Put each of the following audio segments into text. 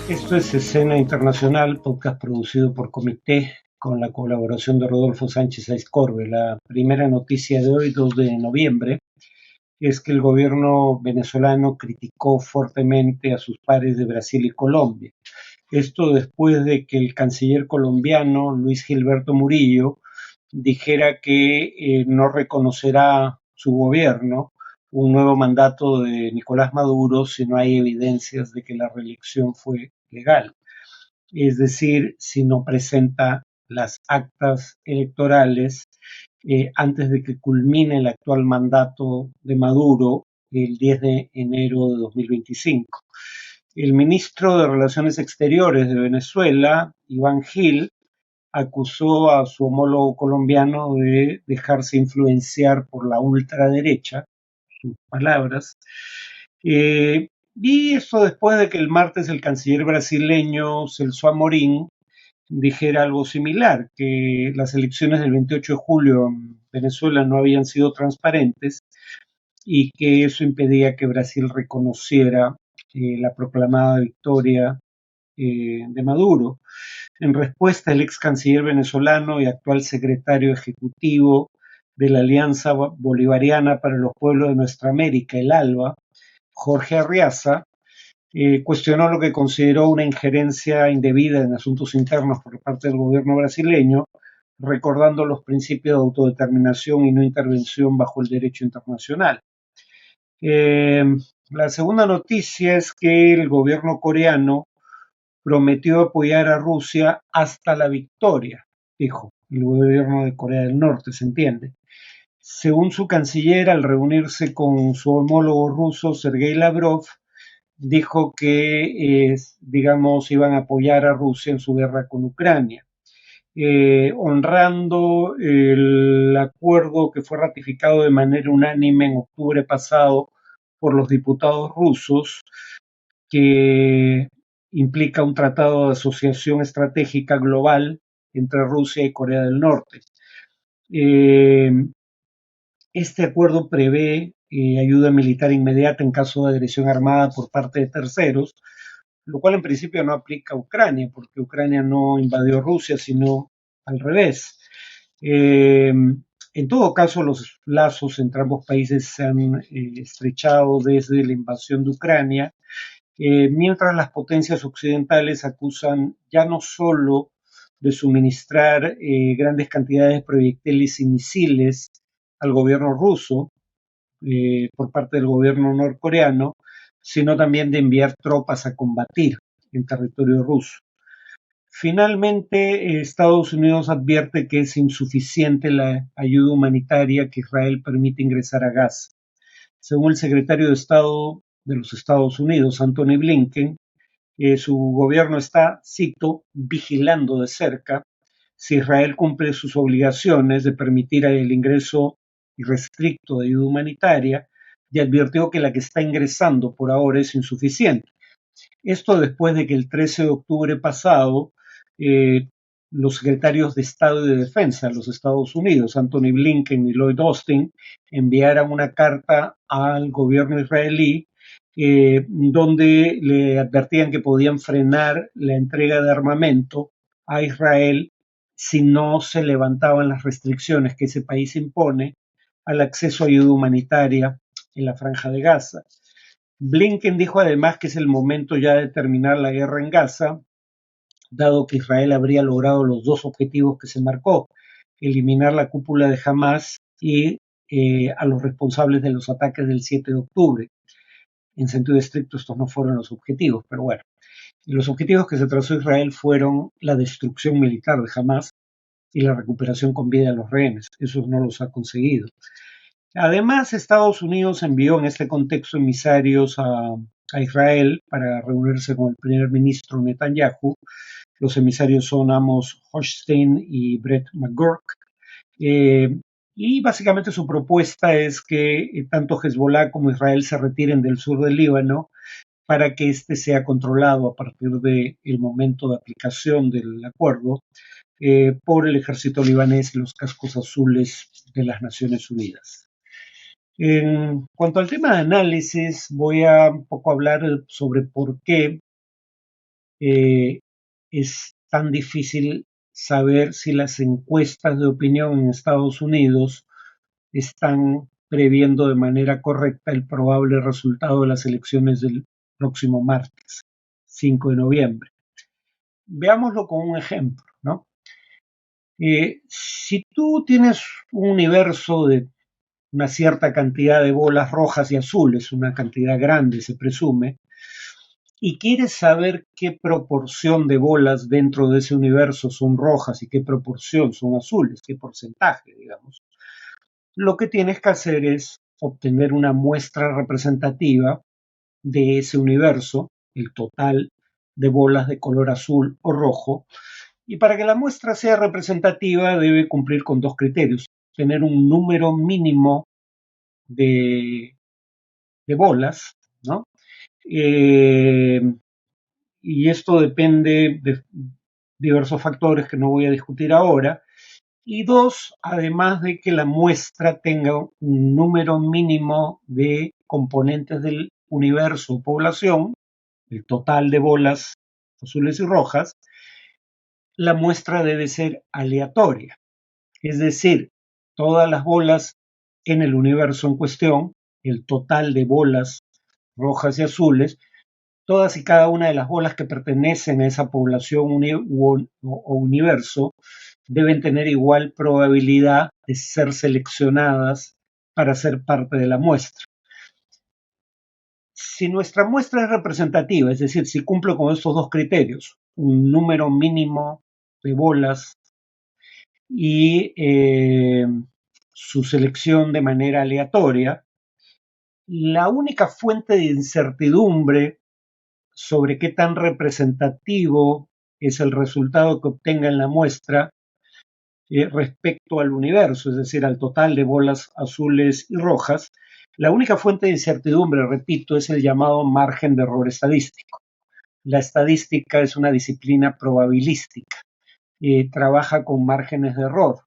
Esto es Escena Internacional, podcast producido por Comité, con la colaboración de Rodolfo Sánchez Aizcorbe. La primera noticia de hoy, 2 de noviembre, es que el gobierno venezolano criticó fuertemente a sus pares de Brasil y Colombia. Esto después de que el canciller colombiano, Luis Gilberto Murillo, dijera que no reconocerá su gobierno un nuevo mandato de Nicolás Maduro si no hay evidencias de que la reelección fue legal. Es decir, si no presenta las actas electorales antes de que culmine el actual mandato de Maduro el 10 de enero de 2025. El ministro de Relaciones Exteriores de Venezuela, Iván Gil, acusó a su homólogo colombiano de dejarse influenciar por la ultraderecha, sus palabras, y esto después de que el martes el canciller brasileño Celso Amorín dijera algo similar, que las elecciones del 28 de julio en Venezuela no habían sido transparentes y que eso impedía que Brasil reconociera la proclamada victoria de Maduro. En respuesta, el ex canciller venezolano y actual secretario ejecutivo de la Alianza Bolivariana para los Pueblos de Nuestra América, el ALBA, Jorge Arriaza, cuestionó lo que consideró una injerencia indebida en asuntos internos por parte del gobierno brasileño, recordando los principios de autodeterminación y no intervención bajo el derecho internacional. Eh, la segunda noticia es que el gobierno coreano prometió apoyar a Rusia hasta la victoria, dijo el gobierno de Corea del Norte, se entiende. Según su canciller, al reunirse con su homólogo ruso, Sergei Lavrov, dijo que, digamos, iban a apoyar a Rusia en su guerra con Ucrania, honrando el acuerdo que fue ratificado de manera unánime en octubre pasado por los diputados rusos, que implica un tratado de asociación estratégica global entre Rusia y Corea del Norte. Eh, este acuerdo prevé ayuda militar inmediata en caso de agresión armada por parte de terceros, lo cual en principio no aplica a Ucrania, porque Ucrania no invadió Rusia, sino al revés. En todo caso, los lazos entre ambos países se han estrechado desde la invasión de Ucrania, mientras las potencias occidentales acusan ya no solo de suministrar grandes cantidades de proyectiles y misiles al gobierno ruso por parte del gobierno norcoreano, sino también de enviar tropas a combatir en territorio ruso. Finalmente, Estados Unidos advierte que es insuficiente la ayuda humanitaria que Israel permite ingresar a Gaza. Según el secretario de Estado de los Estados Unidos, Anthony Blinken, su gobierno está, cito, vigilando de cerca si Israel cumple sus obligaciones de permitir el ingreso irrestricto de ayuda humanitaria y advirtió que la que está ingresando por ahora es insuficiente. Esto después de que el 13 de octubre pasado eh, los secretarios de Estado y de Defensa de los Estados Unidos, Anthony Blinken y Lloyd Austin, enviaran una carta al gobierno israelí donde le advertían que podían frenar la entrega de armamento a Israel si no se levantaban las restricciones que ese país impone al acceso a ayuda humanitaria en la Franja de Gaza. Blinken dijo además que es el momento ya de terminar la guerra en Gaza, dado que Israel habría logrado los dos objetivos que se marcó: eliminar la cúpula de Hamas y a los responsables de los ataques del 7 de octubre. En sentido estricto, estos no fueron los objetivos, pero bueno. Los objetivos que se trazó Israel fueron la destrucción militar de Hamas y la recuperación con vida de los rehenes. Esos no los ha conseguido. Además, Estados Unidos envió en este contexto emisarios a Israel para reunirse con el primer ministro Netanyahu. Los emisarios son Amos Hochstein y Brett McGurk. Y básicamente su propuesta es que tanto Hezbollah como Israel se retiren del sur del Líbano para que éste sea controlado a partir del momento de aplicación del acuerdo por el ejército libanés y los cascos azules de las Naciones Unidas. En cuanto al tema de análisis, voy a un poco hablar sobre por qué es tan difícil saber si las encuestas de opinión en Estados Unidos están previendo de manera correcta el probable resultado de las elecciones del próximo martes, 5 de noviembre. Veámoslo con un ejemplo, ¿no? Si tú tienes un universo de una cierta cantidad de bolas rojas y azules, una cantidad grande se presume, y quieres saber qué proporción de bolas dentro de ese universo son rojas y qué proporción son azules, qué porcentaje, digamos, lo que tienes que hacer es obtener una muestra representativa de ese universo, el total de bolas de color azul o rojo, y para que la muestra sea representativa debe cumplir con dos criterios: tener un número mínimo de, de bolas, ¿no? Eh, y esto depende de diversos factores que no voy a discutir ahora. Y dos, además de que la muestra tenga un número mínimo de componentes del universo o población, el total de bolas azules y rojas, la muestra debe ser aleatoria. Es decir, todas las bolas en el universo en cuestión, el total de bolas rojas y azules, todas y cada una de las bolas que pertenecen a esa población o universo deben tener igual probabilidad de ser seleccionadas para ser parte de la muestra. Si nuestra muestra es representativa, es decir, si cumplo con estos dos criterios, un número mínimo de bolas y su selección de manera aleatoria, la única fuente de incertidumbre sobre qué tan representativo es el resultado que obtenga en la muestra respecto al universo, es decir, al total de bolas azules y rojas, la única fuente de incertidumbre, repito, es el llamado margen de error estadístico. La estadística es una disciplina probabilística, trabaja con márgenes de error,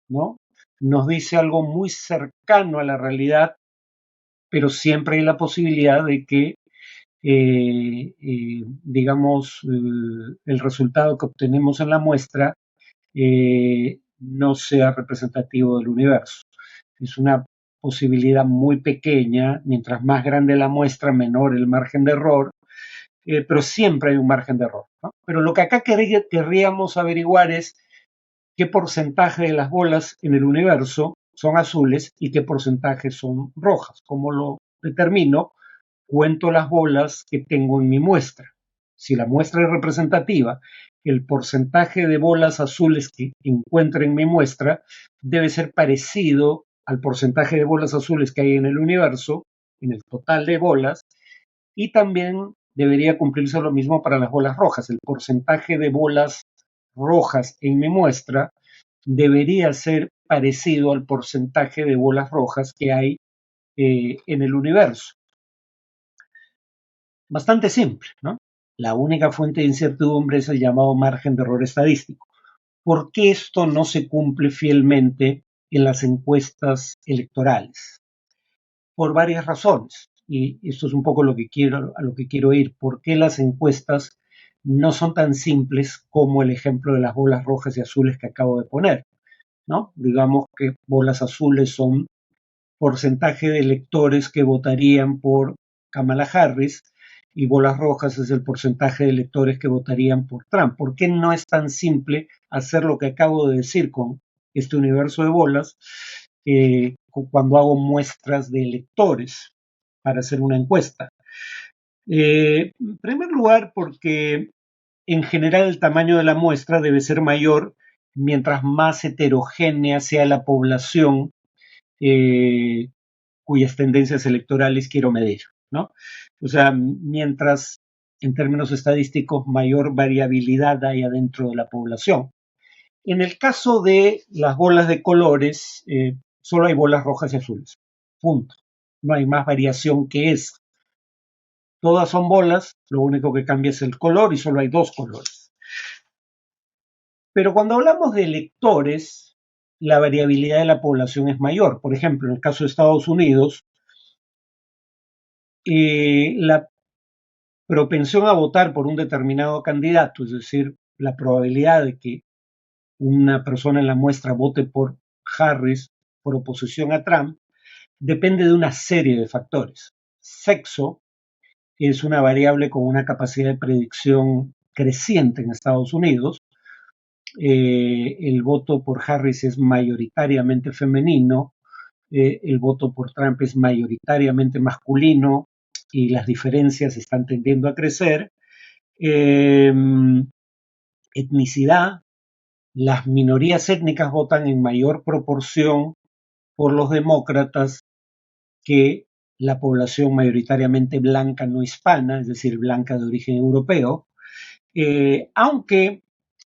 ¿no? Nos dice algo muy cercano a la realidad, pero siempre hay la posibilidad de que digamos, el resultado que obtenemos en la muestra no sea representativo del universo. Es una posibilidad muy pequeña, mientras más grande la muestra, menor el margen de error, pero siempre hay un margen de error, ¿no? Pero lo que acá querríamos averiguar es qué porcentaje de las bolas en el universo son azules y qué porcentaje son rojas. ¿Cómo lo determino? Cuento las bolas que tengo en mi muestra. Si la muestra es representativa, el porcentaje de bolas azules que encuentre en mi muestra debe ser parecido al porcentaje de bolas azules que hay en el universo, en el total de bolas, y también debería cumplirse lo mismo para las bolas rojas. El porcentaje de bolas rojas en mi muestra debería ser parecido al porcentaje de bolas rojas que hay en el universo. Bastante simple, ¿no? La única fuente de incertidumbre es el llamado margen de error estadístico. ¿Por qué esto no se cumple fielmente en las encuestas electorales? Por varias razones. Y esto es un poco a lo que quiero ir. ¿Por qué las encuestas no son tan simples como el ejemplo de las bolas rojas y azules que acabo de poner? ¿No? Digamos que bolas azules son porcentaje de electores que votarían por Kamala Harris y bolas rojas es el porcentaje de electores que votarían por Trump. ¿Por qué no es tan simple hacer lo que acabo de decir con este universo de bolas cuando hago muestras de electores para hacer una encuesta? En primer lugar, porque en general el tamaño de la muestra debe ser mayor mientras más heterogénea sea la población eh, cuyas tendencias electorales quiero medir, ¿no? O sea, mientras en términos estadísticos mayor variabilidad hay adentro de la población. En el caso de las bolas de colores, solo hay bolas rojas y azules. Punto. No hay más variación que eso. Todas son bolas, lo único que cambia es el color y solo hay dos colores. Pero cuando hablamos de electores, la variabilidad de la población es mayor. Por ejemplo, en el caso de Estados Unidos, la propensión a votar por un determinado candidato, es decir, la probabilidad de que una persona en la muestra vote por Harris por oposición a Trump, depende de una serie de factores. Sexo es una variable con una capacidad de predicción creciente en Estados Unidos. El voto por Harris es mayoritariamente femenino, el voto por Trump es mayoritariamente masculino y las diferencias están tendiendo a crecer. Etnicidad, las minorías étnicas votan en mayor proporción por los demócratas que la población mayoritariamente blanca no hispana, es decir, blanca de origen europeo, aunque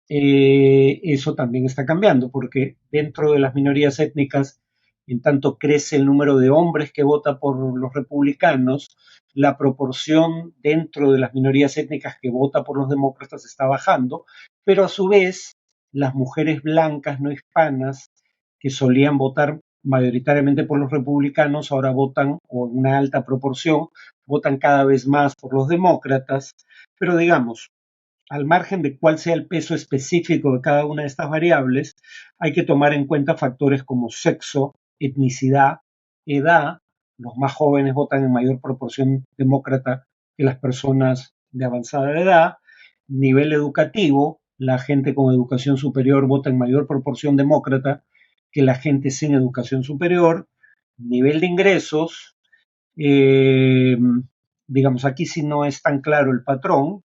eso también está cambiando, porque dentro de las minorías étnicas, en tanto crece el número de hombres que vota por los republicanos, la proporción dentro de las minorías étnicas que vota por los demócratas está bajando, pero a su vez las mujeres blancas no hispanas que solían votar mayoritariamente por los republicanos ahora votan, o en una alta proporción, votan cada vez más por los demócratas, pero digamos, al margen de cuál sea el peso específico de cada una de estas variables, hay que tomar en cuenta factores como sexo, etnicidad, edad. Los más jóvenes votan en mayor proporción demócrata que las personas de avanzada edad. Nivel educativo, la gente con educación superior vota en mayor proporción demócrata que la gente sin educación superior. Nivel de ingresos, eh, digamos, aquí sí no es tan claro el patrón,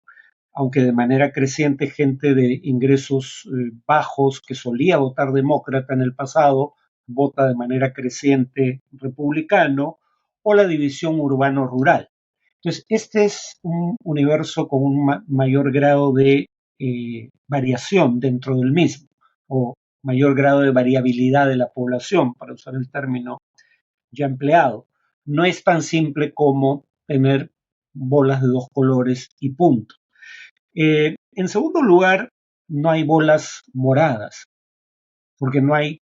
aunque de manera creciente gente de ingresos bajos que solía votar demócrata en el pasado, vota de manera creciente republicano, o la división urbano-rural. Entonces, este es un universo con un mayor grado de variación dentro del mismo, o mayor grado de variabilidad de la población, para usar el término ya empleado. No es tan simple como tener bolas de dos colores y punto. En segundo lugar, no hay bolas moradas, porque no hay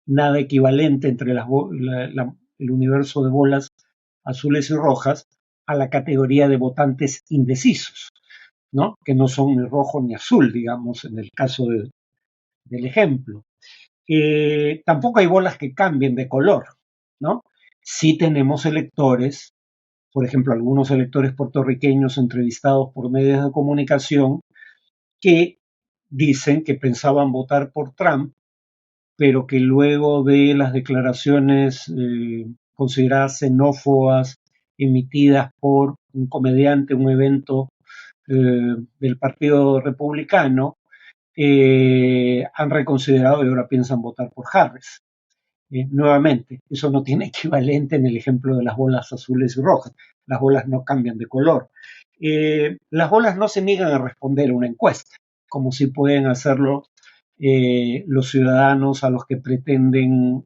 nada equivalente entre el universo de bolas azules y rojas a la categoría de votantes indecisos, ¿no? Que no son ni rojo ni azul, digamos, en el caso del ejemplo. Tampoco hay bolas que cambien de color, ¿no? Sí tenemos electores, por ejemplo, algunos electores puertorriqueños entrevistados por medios de comunicación, que dicen que pensaban votar por Trump, pero que luego de las declaraciones consideradas xenófobas emitidas por un comediante, un evento del Partido Republicano, han reconsiderado y ahora piensan votar por Harris. Nuevamente, eso no tiene equivalente en el ejemplo de las bolas azules y rojas. Las bolas no cambian de color. Las bolas no se niegan a responder a una encuesta, como si pueden hacerlo los ciudadanos a los que pretenden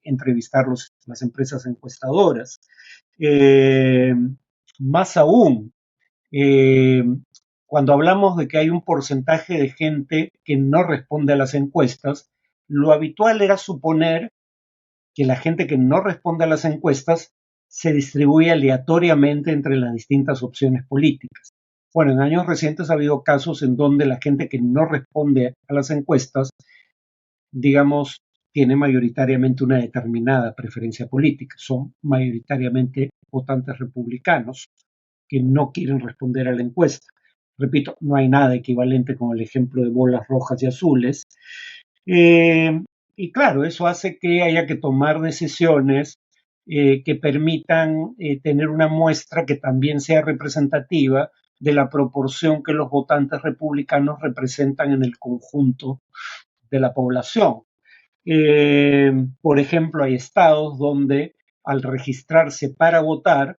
entrevistar las empresas encuestadoras. Eh, Más aún, eh, cuando hablamos de que hay un porcentaje de gente que no responde a las encuestas, lo habitual era suponer que la gente que no responde a las encuestas se distribuye aleatoriamente entre las distintas opciones políticas. Bueno, en años recientes ha habido casos en donde la gente que no responde a las encuestas, digamos, tiene mayoritariamente una determinada preferencia política. Son mayoritariamente votantes republicanos que no quieren responder a la encuesta. Repito, no hay nada equivalente con el ejemplo de bolas rojas y azules. Eh, y claro, eso hace que haya que tomar decisiones que permitan tener una muestra que también sea representativa de la proporción que los votantes republicanos representan en el conjunto de la población. Por ejemplo, hay estados donde al registrarse para votar,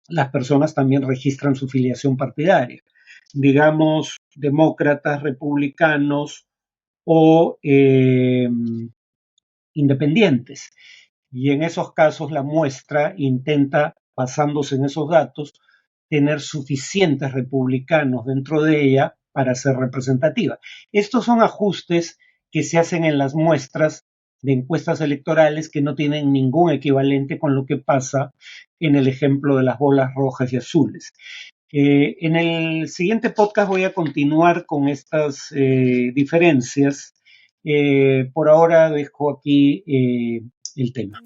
las personas también registran su filiación partidaria. Digamos, demócratas, republicanos o independientes. Y en esos casos la muestra intenta, basándose en esos datos, tener suficientes republicanos dentro de ella para ser representativa. Estos son ajustes que se hacen en las muestras de encuestas electorales que no tienen ningún equivalente con lo que pasa en el ejemplo de las bolas rojas y azules. En el siguiente podcast voy a continuar con estas diferencias. Por ahora dejo aquí el tema.